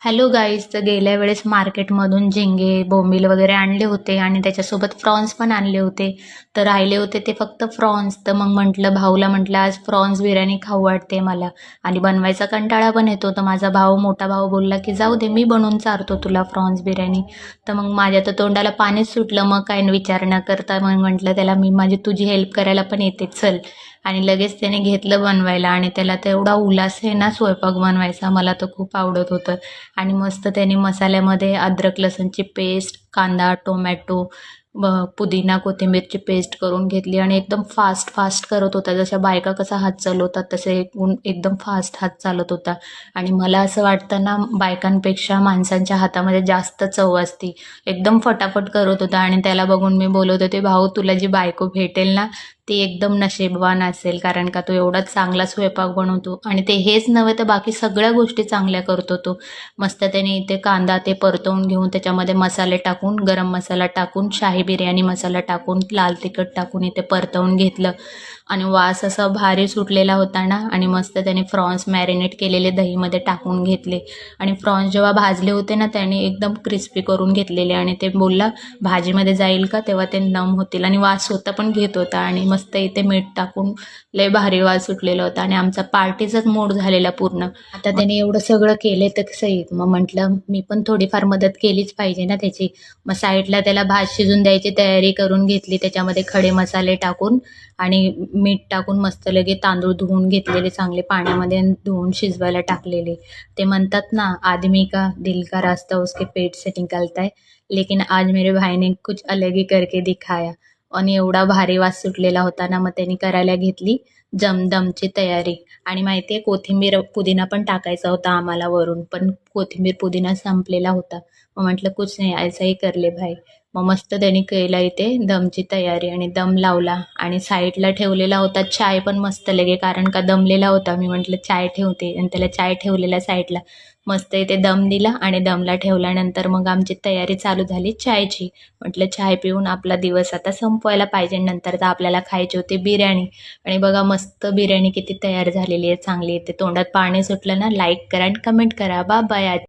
Hello guys, तर गेल्या वेळेस मार्केटमधून झिंगे, बोंबील वगैरे आणले होते आणि त्याच्यासोबत फ्रॉन्स पण आणले होते. तर राहिले होते ते फक्त फ्रॉन्स. तर मग म्हटलं भाऊला, म्हटलं आज फ्रॉन्स बिर्याणी खाऊ वाटते मला आणि बनवायचा कंटाळा पण येतो. तर माझा भाऊ, मोठा भाऊ बोलला की जाऊ दे, मी बनवून चारतो तुला फ्रॉन्स बिर्याणी. तर मग माझ्या तर तोंडाला पाणीच सुटलं. मग काय विचार न करता मग म्हटलं त्याला, मी माझी तुझी हेल्प करायला पण येते, चल. आणि लगेच त्याने घेतलं बनवायला आणि त्याला तर एवढा उल्हास आहे ना स्वयंपाक बनवायचा, मला तर खूप आवडत होतं. आणि मस्त त्याने मसाल्यामध्ये अद्रक लसूणची पेस्ट, कांदा, टोमॅटो, पुदिना, कोथिंबीरची पेस्ट करून घेतली आणि एकदम फास्ट फास्ट करत होता. जशा बायका कसा हात चालवतात तसे एकदम फास्ट हात चालत होता. आणि मला असं वाटतं ना, बायकांपेक्षा माणसांच्या हातामध्ये जास्त चव असते. एकदम फटाफट करत होता आणि त्याला बघून मी बोलत होते, भाऊ तुला जी बायको भेटेल ना ती एकदम नशीबवान असेल, कारण का तो एवढा चांगला स्वयंपाक बनवतो. आणि ते हेच नव्हे तर बाकी सगळ्या गोष्टी चांगल्या करतो तो. मस्त त्याने इथे कांदा ते परतवून घेऊन त्याच्यामध्ये मसाले टाकून, गरम मसाला टाकून, शाही बिर्याणी मसाला टाकून, लाल तिखट टाकून इथे परतवून घेतलं. आणि वास असा भारी सुटलेला होता ना. आणि मस्त त्याने फ्रॉन्स मॅरिनेट केलेले दहीमध्ये टाकून घेतले. आणि फ्रॉन्स जेव्हा भाजले होते ना त्याने एकदम क्रिस्पी करून घेतलेले. आणि ते बोलला भाजीमध्ये जाईल का तेव्हा ते नम होतील. आणि वास स्वतः पण घेत होता. आणि मस्त इथे मीठ टाकून लय भारी वास सुटलेला होता. आणि आमचा पार्टीचाच मूड झालेला पूर्ण. आता त्याने एवढं सगळं केलं तर कसं येईल, मग म्हटलं मी पण थोडीफार मदत केलीच पाहिजे ना त्याची. मग साईडला त्याला भात शिजून द्यायची तयारी करून घेतली. त्याच्यामध्ये खडे मसाले टाकून आणि मीठ टाकून मस्त लगे तांदूळ धुवून घेतलेले चांगले पाण्यामध्ये आणि धुवून शिजवायला टाकलेले. ते म्हणतात ना, आदमी का दिल का रास्ता उसके पेट से निकलता है, लेकिन आज मेरे भाई ने कुछ अलग ही करके दिखाया. आणि एवढा भारी वास सुटलेला होता ना, मग त्यांनी करायला घेतली जमदमची तयारी. आणि माहिती आहे, कोथिंबीर पुदिना पण टाकायचा होता आम्हाला वरून, पण कोथिंबीर पुदिना संपलेला होता. मग म्हटलं कुछ नाही, ऐसा ही कर ले भाई. मग मस्त त्यांनी केला इथे दमची तयारी आणि दम लावला. आणि साईडला ठेवलेला होता चाय पण मस्त लगे, कारण का दमलेला होता. मी म्हटलं चाय ठेवते आणि त्याला चाय ठेवलेला साईडला. मस्त इथे दम दिला आणि दमला ठेवल्यानंतर मग आमची तयारी चालू झाली चायची. म्हटलं चाय पिऊन आपला दिवस आता संपवायला पाहिजे, नंतर तर आपल्याला खायची होती बिर्याणी. आणि बघा मस्त बिर्याणी किती तयार झालेली आहे, चांगली. ते तोंडात पाणी सुटलं ना. लाईक करा आणि कमेंट करा. Bye bye.